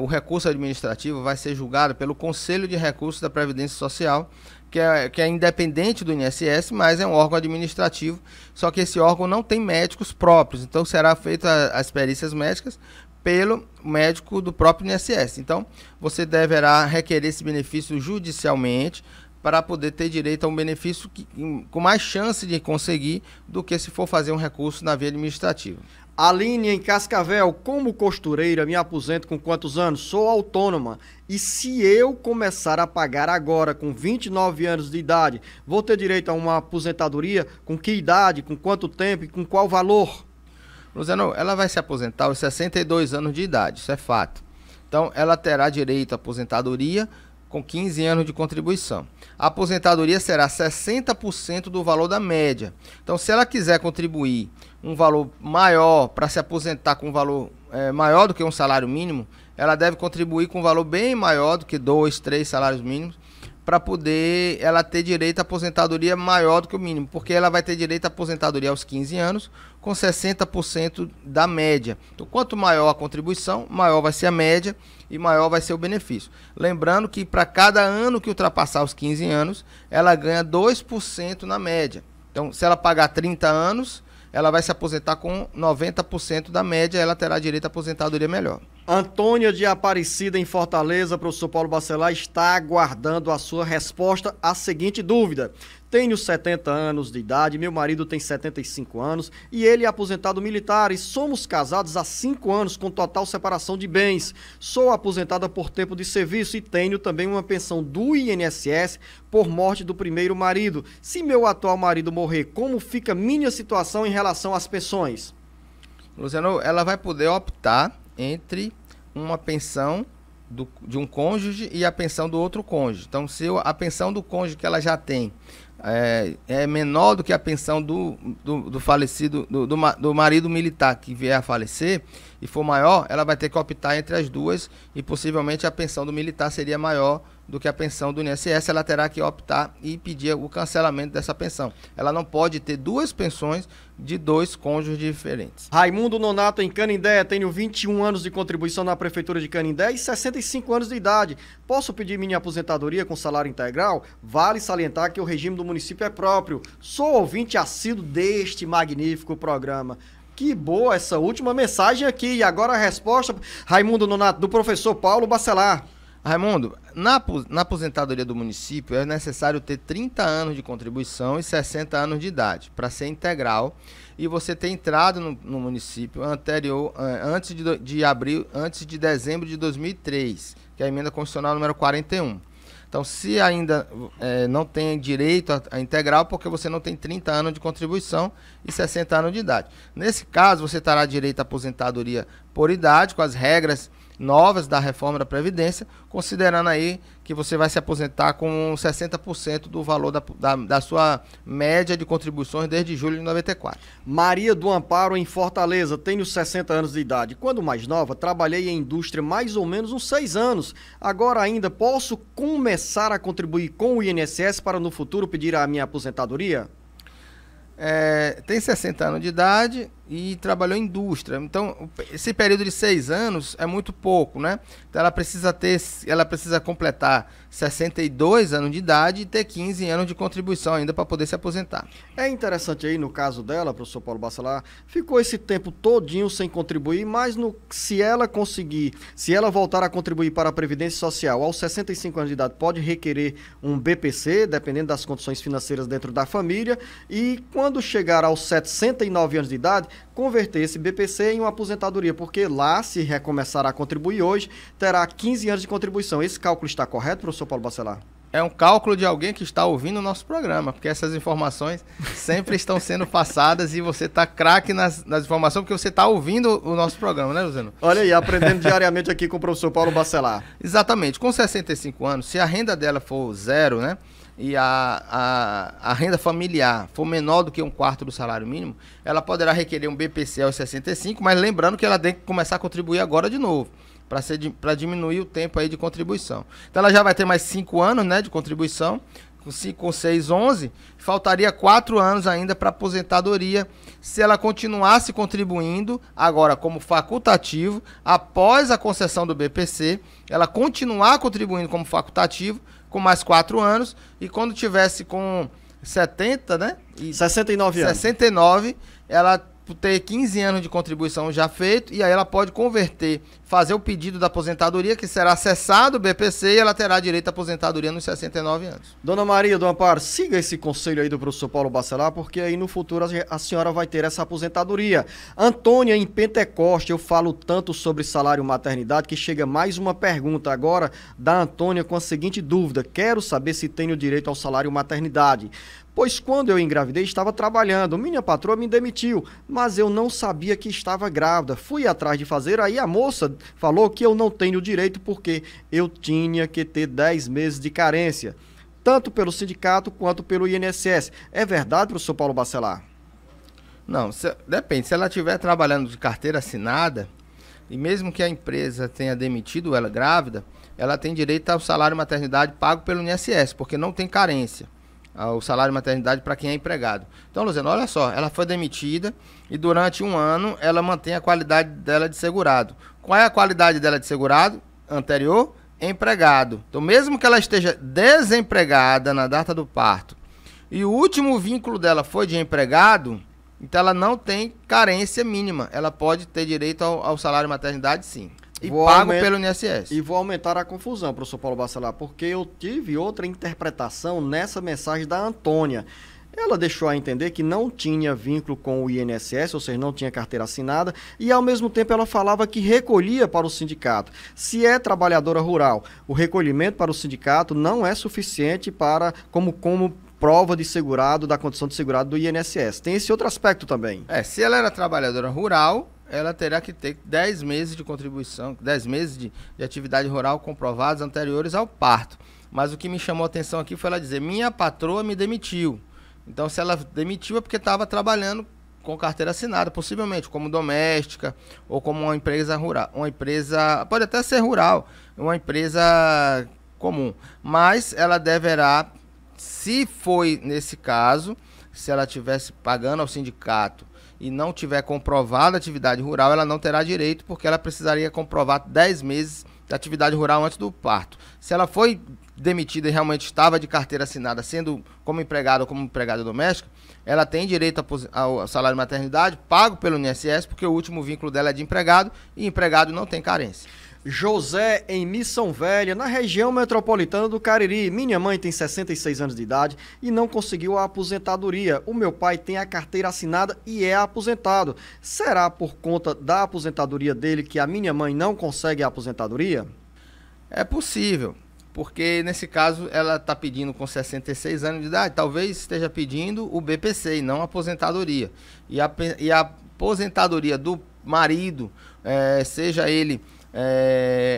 o recurso administrativo vai ser julgado pelo Conselho de Recursos da Previdência Social, que é independente do INSS, mas é um órgão administrativo, só que esse órgão não tem médicos próprios, então será feita as perícias médicas pelo médico do próprio INSS. Então, você deverá requerer esse benefício judicialmente, para poder ter direito a um benefício com mais chance de conseguir do que se for fazer um recurso na via administrativa. Aline, em Cascavel, como costureira, me aposento com quantos anos? Sou autônoma. E se eu começar a pagar agora, com 29 anos de idade, vou ter direito a uma aposentadoria? Com que idade, com quanto tempo e com qual valor? Luciano, ela vai se aposentar aos 62 anos de idade, isso é fato. Então, ela terá direito à aposentadoria com 15 anos de contribuição. A aposentadoria será 60% do valor da média. Então, se ela quiser contribuir um valor maior para se aposentar com um valor maior do que um salário mínimo, ela deve contribuir com um valor bem maior do que 2, 3 salários mínimos, para poder ela ter direito à aposentadoria maior do que o mínimo, porque ela vai ter direito à aposentadoria aos 15 anos com 60% da média. Então, quanto maior a contribuição, maior vai ser a média e maior vai ser o benefício. Lembrando que para cada ano que ultrapassar os 15 anos, ela ganha 2% na média. Então, se ela pagar 30 anos, ela vai se aposentar com 90% da média, ela terá direito à aposentadoria melhor. Antônia de Aparecida, em Fortaleza, professor Paulo Bacelar, está aguardando a sua resposta à seguinte dúvida. Tenho 70 anos de idade, meu marido tem 75 anos e ele é aposentado militar e somos casados há 5 anos com total separação de bens. Sou aposentada por tempo de serviço e tenho também uma pensão do INSS por morte do primeiro marido. Se meu atual marido morrer, como fica minha situação em relação às pensões? Luciano, ela vai poder optar entre uma pensão de um cônjuge e a pensão do outro cônjuge. Então, se a pensão do cônjuge que ela já tem é menor do que a pensão do falecido, do marido militar que vier a falecer e for maior, ela vai ter que optar entre as duas e possivelmente a pensão do militar seria maior do que a pensão do INSS, ela terá que optar e pedir o cancelamento dessa pensão. Ela não pode ter duas pensões de dois cônjuges diferentes. Raimundo Nonato, em Canindé, tenho 21 anos de contribuição na Prefeitura de Canindé e 65 anos de idade. Posso pedir minha aposentadoria com salário integral? Vale salientar que o regime do município é próprio. Sou ouvinte assíduo deste magnífico programa. Que boa essa última mensagem aqui. E agora a resposta, Raimundo Nonato, do professor Paulo Bacelar. Raimundo, na aposentadoria do município é necessário ter 30 anos de contribuição e 60 anos de idade para ser integral e você ter entrado no município antes de dezembro de 2003, que é a emenda constitucional número 41. Então, se ainda não tem direito a integral, porque você não tem 30 anos de contribuição e 60 anos de idade. Nesse caso, você terá direito à aposentadoria por idade, com as regras novas da reforma da Previdência, considerando aí que você vai se aposentar com 60% do valor da sua média de contribuições desde julho de 94. Maria do Amparo, em Fortaleza, tenho 60 anos de idade. Quando mais nova, trabalhei em indústria mais ou menos uns 6 anos. Agora ainda posso começar a contribuir com o INSS para no futuro pedir a minha aposentadoria? Tem 60 anos de idade e trabalhou em indústria. Então, esse período de 6 anos é muito pouco, né? Então, ela precisa completar 62 anos de idade e ter 15 anos de contribuição ainda para poder se aposentar. É interessante aí, no caso dela, professor Paulo Bacelar, ficou esse tempo todinho sem contribuir, mas se ela voltar a contribuir para a Previdência Social aos 65 anos de idade, pode requerer um BPC, dependendo das condições financeiras dentro da família, e quando chegar aos 69 anos de idade, converter esse BPC em uma aposentadoria, porque lá, se recomeçar a contribuir hoje, terá 15 anos de contribuição. Esse cálculo está correto, professor Paulo Bacelar? É um cálculo de alguém que está ouvindo o nosso programa, porque essas informações sempre estão sendo passadas e você está craque nas informações, porque você está ouvindo o nosso programa, né, Luciano? Olha aí, aprendendo diariamente aqui com o professor Paulo Bacelar. Exatamente. Com 65 anos, se a renda dela for zero, né, e a renda familiar for menor do que 1/4 do salário mínimo, ela poderá requerer um BPC aos 65, mas lembrando que ela tem que começar a contribuir agora de novo, para diminuir o tempo aí de contribuição. Então ela já vai ter mais 5 anos, né, de contribuição, com 5, com 6, 11, faltaria 4 anos ainda para aposentadoria, se ela continuasse contribuindo, agora como facultativo, após a concessão do BPC, ela continuar contribuindo como facultativo, com mais 4 anos, e quando tivesse com 70, né? 69 anos. 69, ela ter 15 anos de contribuição já feito, e aí ela pode converter, fazer o pedido da aposentadoria, que será cessado o BPC, e ela terá direito à aposentadoria nos 69 anos. Dona Maria do Amparo, siga esse conselho aí do professor Paulo Bacelar, porque aí no futuro a senhora vai ter essa aposentadoria. Antônia, em Pentecoste, eu falo tanto sobre salário maternidade, que chega mais uma pergunta agora da Antônia com a seguinte dúvida: quero saber se tenho direito ao salário maternidade. Pois quando eu engravidei, estava trabalhando, minha patroa me demitiu, mas eu não sabia que estava grávida. Fui atrás de fazer, aí a moça falou que eu não tenho direito porque eu tinha que ter 10 meses de carência, tanto pelo sindicato quanto pelo INSS. É verdade, professor Paulo Bacelar? Não, depende. Se ela estiver trabalhando de carteira assinada, e mesmo que a empresa tenha demitido ela grávida, ela tem direito ao salário maternidade pago pelo INSS, porque não tem carência. O salário maternidade para quem é empregado. Então, Luciano, olha só, ela foi demitida e durante 1 ano ela mantém a qualidade dela de segurado. Qual é a qualidade dela de segurado? Anterior, empregado. Então, mesmo que ela esteja desempregada na data do parto e o último vínculo dela foi de empregado, então ela não tem carência mínima. Ela pode ter direito ao salário maternidade, sim. E pago pelo INSS. E vou aumentar a confusão, professor Paulo Bacelar, porque eu tive outra interpretação nessa mensagem da Antônia. Ela deixou a entender que não tinha vínculo com o INSS, ou seja, não tinha carteira assinada, e ao mesmo tempo ela falava que recolhia para o sindicato. Se é trabalhadora rural, o recolhimento para o sindicato não é suficiente como prova de segurado, da condição de segurado do INSS. Tem esse outro aspecto também. Se ela era trabalhadora rural, ela terá que ter 10 meses de contribuição, 10 meses de atividade rural comprovados anteriores ao parto. Mas o que me chamou a atenção aqui foi ela dizer: minha patroa me demitiu. Então, se ela demitiu é porque estava trabalhando com carteira assinada, possivelmente como doméstica ou como uma empresa rural. Uma empresa, pode até ser rural, uma empresa comum. Mas ela deverá, se foi nesse caso, se ela estivesse pagando ao sindicato e não tiver comprovado a atividade rural, ela não terá direito, porque ela precisaria comprovar 10 mesis de atividade rural antes do parto. Se ela foi demitida e realmente estava de carteira assinada, sendo como empregada ou como empregada doméstica, ela tem direito ao salário maternidade pago pelo INSS, porque o último vínculo dela é de empregado, e empregado não tem carência. José, em Missão Velha, na região metropolitana do Cariri. Minha mãe tem 66 anos de idade e não conseguiu a aposentadoria. O meu pai tem a carteira assinada e é aposentado. Será por conta da aposentadoria dele que a minha mãe não consegue a aposentadoria? É possível, porque nesse caso ela está pedindo com 66 anos de idade, talvez esteja pedindo o BPC e não a aposentadoria. E a aposentadoria do marido, seja ele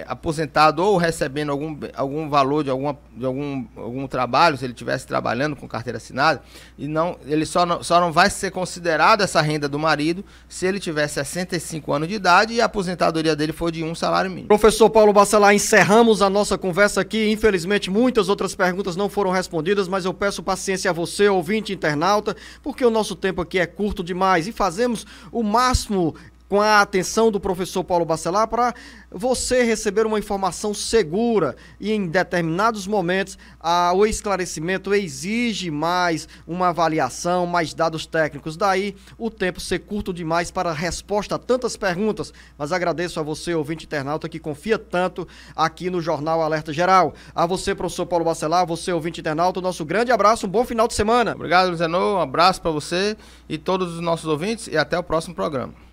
aposentado ou recebendo algum valor de algum trabalho, se ele estivesse trabalhando com carteira assinada, e não, ele só não vai ser considerado essa renda do marido se ele tiver 65 anos de idade e a aposentadoria dele for de um salário mínimo. Professor Paulo Bacelar, encerramos a nossa conversa aqui. Infelizmente, muitas outras perguntas não foram respondidas, mas eu peço paciência a você, ouvinte internauta, porque o nosso tempo aqui é curto demais e fazemos o máximo com a atenção do professor Paulo Bacelar para você receber uma informação segura, e em determinados momentos o esclarecimento exige mais uma avaliação, mais dados técnicos, daí o tempo ser curto demais para a resposta a tantas perguntas, mas agradeço a você, ouvinte internauta, que confia tanto aqui no Jornal Alerta Geral. A você, professor Paulo Bacelar, a você, ouvinte internauta, o nosso grande abraço, um bom final de semana. Obrigado, Luzenor, um abraço para você e todos os nossos ouvintes e até o próximo programa.